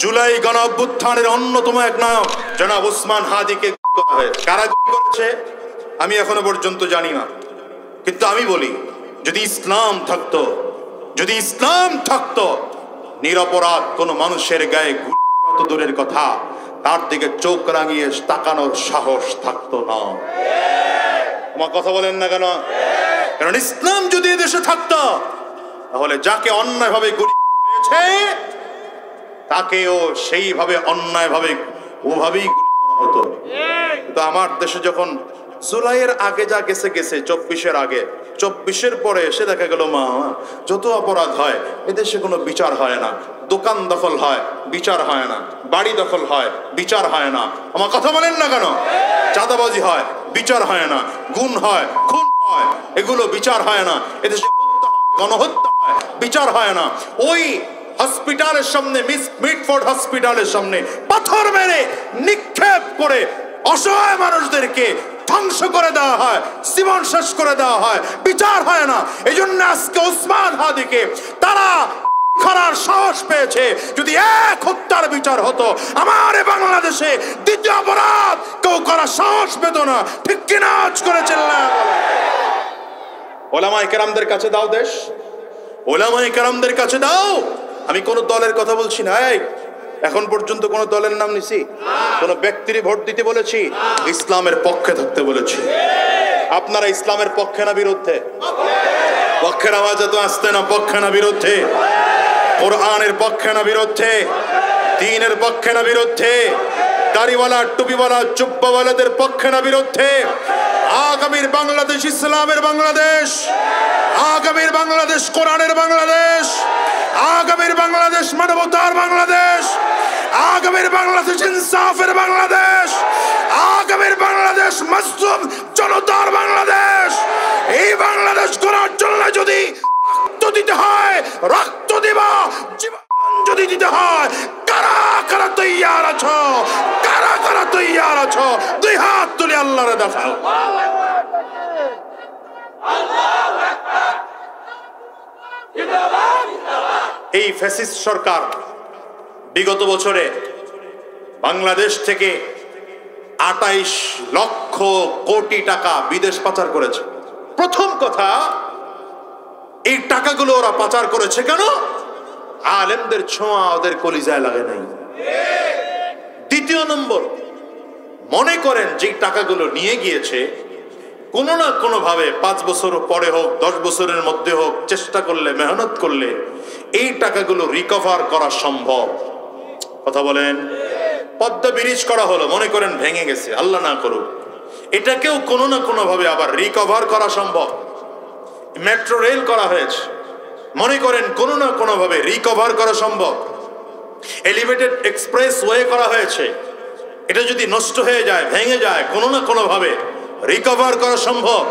জুলাই গণ অভ্যুত্থানের অন্যতম এক নায়ক জনাব ওসমান হাদিকে কারা করেছে আমি এখনো পর্যন্ত জানি না, কিন্তু আমি বলি যদি ইসলাম থাকতো নিরপরাধ কোন মানুষের গায়ে গুলি দূরের কথা তার দিকে চোখ রাঙিয়ে তাকানোর সাহস থাকতো না। আমার কথা বলেন না কেন? কারণ ইসলাম যদি দেশে থাকতো তাহলে যাকে অন্যায়ভাবে গুলি হয়েছে তাকেও সেইভাবে অন্যায়ভাবে ওভাবেই গুলি করা হতো। কিন্তু আমার দেশে যখন জুলাইয়ের আগে যা গেছে 24-এর আগে, 24-এর পরে এসে দেখা গেল মা যত অপরাধ হয় এদেশে কোনো বিচার হয় না। দোকান দখল হয়, বিচার হয় না। বাড়ি দখল হয়, বিচার হয় না। আমার কথা বলেন না কেন? চাঁদাবাজি হয়, বিচার হয় না। গুণ হয়, খুন হয়, এগুলো বিচার হয় না। এদেশে হত্যা হয়, গণহত্যা হয়, বিচার হয় না। ওই হসপিটালের সামনে, মিটফোর্ড হসপিটালের সামনে পাথর মেরে নিক্ষেপ করে অসহায় মানুষদেরকে ধ্বংস করে দেওয়া হয়, জীবন শেষ করে দেওয়া হয়, বিচার হয় না। এই জন্য আজকে ওসমান হাদিকে তারা করার সাহস পেয়েছে। যদি এক হত্যার বিচার হতো আমার বাংলাদেশে দ্বিতীয় অপরাধ কেউ করার সাহস পেত না। ঠিক কিনা? আজ করে চিল্লায় ওলামায়ে কেরামদের কাছে দাও দেশ, ওলামায়ে কেরামদের কাছে দাও। আমি কোন দলের কথা বলছি না। এখন পর্যন্ত কোন দলের নাম নিছি? কোন ব্যক্তির ভোট দিতে বলেছি? ইসলামের পক্ষে থাকতে বলেছি। আপনারা ইসলামের পক্ষে না বিরুদ্ধে? পক্ষের আওয়াজ এত আসতে না। পক্ষে না বিরুদ্ধে? কোরআনের পক্ষে না বিরুদ্ধে? দ্বীনের পক্ষে না বিরুদ্ধে? দাড়িওয়ালা টুপিওয়ালা জুব্বাওয়ালাদের পক্ষে না বিরুদ্ধে? আগামীর বাংলাদেশ ইসলামের বাংলাদেশ, আগামীর বাংলাদেশ কোরআনের বাংলাদেশ, আগামীর বাংলাদেশ মানবতার বাংলাদেশ, আগামীর বাংলাদেশ ইনসাফের বাংলাদেশ, আগামীর বাংলাদেশ মাসুম জনতার বাংলাদেশ। এই বাংলাদেশ করার জন্য যদি রক্ত দিতে হয় রক্ত দিবা, জীবন যদি দিতে হয় কারা কারা তৈয়ার আছো? কারা কারা তৈয়ার আছো? দুই হাত তুলে আল্লাহরে দেখাও। এই ফ্যাসিস্ট সরকার বিগত বছরে বাংলাদেশ থেকে 28 লক্ষ কোটি টাকা বিদেশ পাচার করেছে। প্রথম কথা, এই টাকাগুলো ওরা পাচার করেছে কেন? আলেমদের ছোঁয়া ওদের কলিজায় লাগে নাই। দ্বিতীয় নম্বর, মনে করেন যে টাকাগুলো নিয়ে গিয়েছে কোনো না কোনো ভাবে 5 বছর পরে হোক 10 বছরের মধ্যে হোক চেষ্টা করলে, মেহনত করলে এই টাকাগুলো রিকভার করা সম্ভব। কথা বলেন? পদ্মা ব্রিজ করা হলো, মনে করেন ভেঙে গেছে, আল্লাহ না করুক, এটাকেও কোনো না কোনো ভাবে আবার রিকভার করা সম্ভব। মেট্রো রেল করা হয়েছে, মনে করেন কোনো না কোনো ভাবে রিকভার করা সম্ভব। এলিভেটেড এক্সপ্রেস ওয়ে করা হয়েছে, এটা যদি নষ্ট হয়ে যায়, ভেঙে যায়, কোনো না কোনো ভাবে রিকভার করা সম্ভব।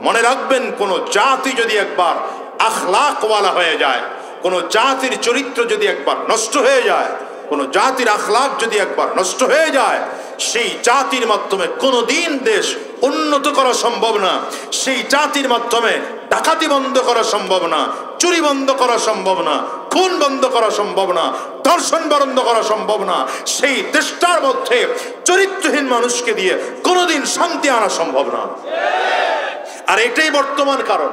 মনে রাখবেন, কোন জাতি যদি একবার আখলাকওয়ালা হয়ে যায়, কোন জাতির চরিত্র যদি একবার নষ্ট হয়ে যায়, কোন জাতির আখলাক যদি একবার নষ্ট হয়ে যায়, সেই জাতির মাধ্যমে কোনোদিন দেশ উন্নত করা সম্ভব না। সেই জাতির মাধ্যমে ডাকাতি বন্ধ করা সম্ভব না, চুরি বন্ধ করা সম্ভব না, খুন বন্ধ করা সম্ভব না, ধর্ষণ বন্ধ করা সম্ভব না। সেই দেশটার মধ্যে চরিত্রহীন মানুষকে দিয়ে কোনোদিন শান্তি আনা সম্ভব না। আর এটাই বর্তমান কারণ।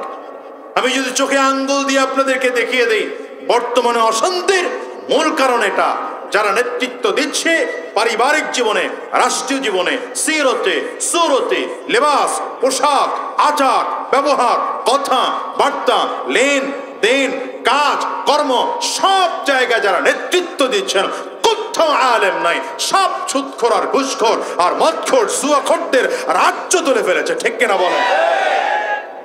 আমি যদি চোখে আঙ্গুল দিয়ে আপনাদেরকে দেখিয়ে দেই, বর্তমানে অশান্তির মূল কারণ এটা। যারা নেতৃত্ব দিচ্ছে পারিবারিক জীবনে, রাষ্ট্রীয় জীবনে, সিরতে, সুরতে, লেবাস, পোশাক, আচার, ব্যবহার, কথা, বার্তা, লেন দেন, কাজ, কর্ম, সব জায়গায় যারা নেতৃত্ব দিচ্ছেন কোথাও আলেম নাই। সব সুদখোর আর ঘুষখোর আর মদখোর জুয়াখোরদের রাজ্য তুলে ফেলেছে। ঠিক কিনা বলেন?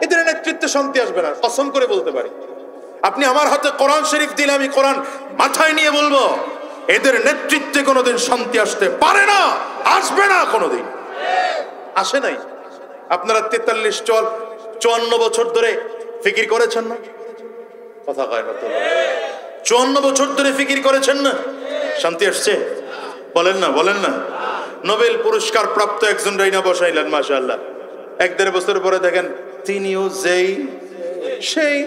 এদের নেতৃত্বে শান্তি আসবে না, কসম করে বলতে পারি। আপনি আমার হাতে কোরআন শরীফ দিলে আমি কোরআন মাথায় নিয়ে বলবো, এদের নেতৃত্বে কোনোদিন শান্তি আসতে পারে না, আসবে না, কোনোদিন আসে নাই। আপনারা 43-54 বছর ধরে ফিকির করেছেন না? কথা কয় না তো? 54 বছর ধরে ফিকির করেছেন না? শান্তি আসছে? বলেন না, বলেন না। নোবেল পুরস্কার প্রাপ্ত একজন রাইনা বসাইলেন, মাশাআল্লাহ। 1-1.5 বছর পরে দেখেন তিনিও যেই সেই।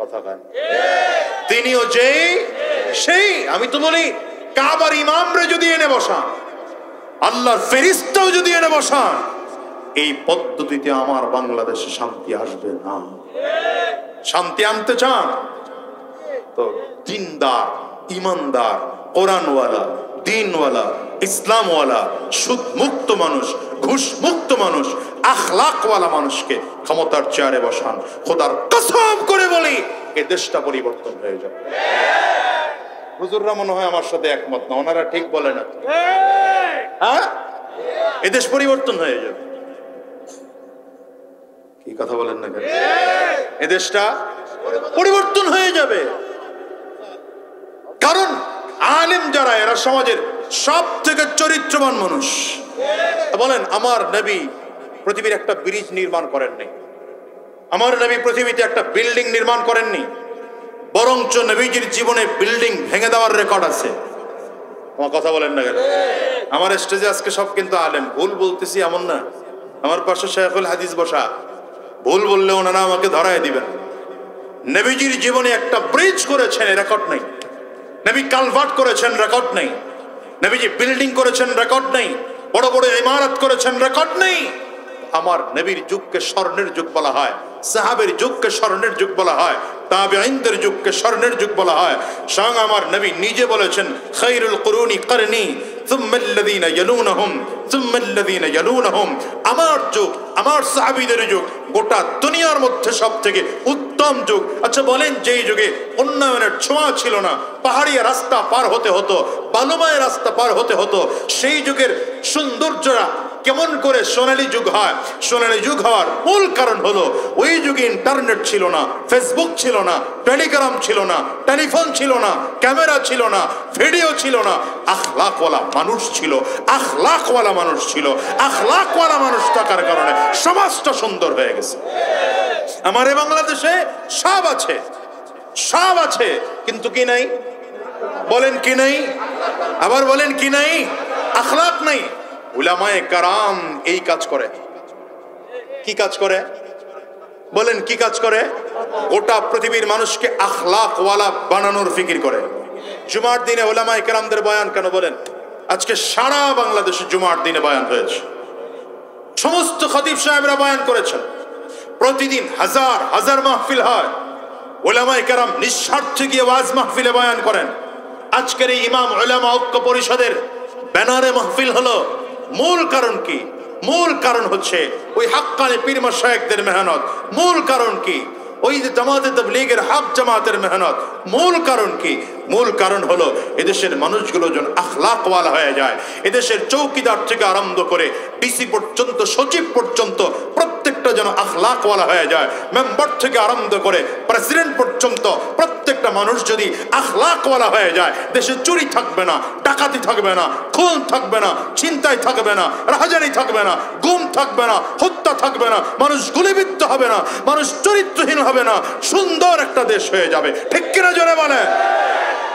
কথা কয় তিনিও যেই সেই। আমি তো বলি কাবার ইমামরে যদি এনে বসান, আল্লাহর ফেরেশতাও যদি এনে বসান, এই পদ্ধতিতে আমার বাংলাদেশে শান্তি আসবে না। শান্তি আনতে চান তো দিনদার, ইমানদার, কোরআনওয়ালা, দিনওয়ালা, ইসলামওয়ালা, সুদ মুক্ত মানুষ, ঘুষ মুক্ত মানুষ, আখলাকওয়ালা মানুষকে ক্ষমতার চেয়ারে বসান। খোদার কসম করে বলি এ দেশটা পরিবর্তন হয়ে যাবে। হুজুররা মনে হয় আমার সাথে একমত না, ওনারা ঠিক বলে না? হ্যাঁ, এ দেশ পরিবর্তন হয়ে যাবে। কি কথা বলেন না কেন? এ দেশটা পরিবর্তন হয়ে যাবে। কারণ আলেম যারা, এরা সমাজের সব থেকে চরিত্রবান মানুষ। বলেন, আমার নবী পৃথিবীর একটা ব্রিজ নির্মাণ করেননি, আমার নবী পৃথিবীতে একটা বিল্ডিং নির্মাণ করেননি, বরঞ্চ নবীজির জীবনে বিল্ডিং ভেঙে দেওয়ার রেকর্ড আছে। আমার কথা বলেন না কেন? আমার স্টেজে আজকে সব কিন্তু আলেম, ভুল বলতেছি এমন না। আমার পাশে শেখুল হাদিস বসা, ভুল বললে ওনারা আমাকে ধরায় দিবেন। নবীজির জীবনে একটা ব্রিজ করেছেন, রেকর্ড নেই। নবী কালভার্ট করেছেন, রেকর্ড নেই। নবীজি বিল্ডিং করেছেন, রেকর্ড নেই। বড় বড় ইমারত করেছেন, রেকর্ড নেই। আমার নবীর যুগকে স্বর্ণের যুগ বলা হয়, সাহাবের যুগকে স্বর্ণের যুগ বলা হয়, তাবেঈনদের যুগকে স্বর্ণের যুগ বলা হয়। স্বয়ং আমার নবী নিজে বলেছেন, খায়রুল কুরুনি করনি সুম্মাল্লাযীনা ইয়ালুনহুম সুম্মাল্লাযীনা ইয়ালুনহুম। আমার যুগ, আমার সাহাবীদের যুগ গোটা দুনিয়ার মধ্যে সবথেকে উত্তম যুগ। আচ্ছা বলেন, যেই যুগে উন্নয়নের ছোঁয়া ছিল না, পাহাড়িয়া রাস্তা পার হতে হতো, বালুময় রাস্তা পার হতে হতো, সেই যুগের সৌন্দর্যরা কেমন করে সোনালী যুগ হয়? সোনালী যুগ হওয়ার মূল কারণ হলো ওই যুগে ইন্টারনেট ছিল না, ফেসবুক ছিল না, টেলিগ্রাম ছিল না, টেলিফোন ছিল না, ক্যামেরা ছিল না, ভিডিও ছিল না। আখলাকওয়ালা মানুষ ছিল, আখলাকওয়ালা মানুষ ছিল। আখলাকওয়ালা মানুষ থাকার কারণে সমাজটা সুন্দর হয়ে গেছে। আমার এই বাংলাদেশে সব আছে, সব আছে, কিন্তু কি নাই? বলেন কি নাই? আবার বলেন কি নাই? আখলাক নাই। উলামায়ে কারাম এই কাজ করে। কি কাজ করে? বলেন কি কাজ করে? গোটা পৃথিবীর মানুষকে আখলাকওয়ালা বানানোর ফিকির করে। জুমার দিনে উলামায়ে কেরামদের বয়ান কেন বলেন? আজকে সারা বাংলাদেশে জুমার দিনে বয়ান হয়েছে, সমস্ত খতিব সাহেবরা বয়ান করেছেন। প্রতিদিন হাজার হাজার মাহফিল হয়, উলামায়ে কেরাম নিঃস্বার্থে গিয়ে ওয়াজ মাহফিলে বয়ান করেন। আজকের এই ইমাম উলামা ঐক্য পরিষদের ব্যানারে মাহফিল হলো। মূল কারণ কি? মূল কারণ হচ্ছে ওই হাক্কানি পীর মাশায়েখদের মেহনত। মূল কারণ কি? ওই যে জামাতে তাবলীগের হক জামাতের মেহনত। মূল কারণ কি? মূল কারণ হলো এদেশের মানুষগুলো যেন আখলাকওয়ালা হয়ে যায়। এদেশের চৌকিদার থেকে আরম্ভ করে ডিসি পর্যন্ত, সচিব পর্যন্ত প্রত্যেকটা যেন আখলাকওয়ালা হয়ে যায়। মেম্বার থেকে আরম্ভ করে প্রেসিডেন্ট পর্যন্ত প্রত্যেকটা মানুষ যদি আখলাকওয়ালা হয়ে যায়, দেশে চুরি থাকবে না, ডাকাতি থাকবে না, খুন থাকবে না, ছিনতাই থাকবে না, রাহাজানি থাকবে না, গুম থাকবে না, হত্যা থাকবে না, মানুষ গুলিবিদ্ধ হবে না, মানুষ চরিত্রহীন হবে না। সুন্দর একটা দেশ হয়ে যাবে। ঠিক কিনা জোরে বলে?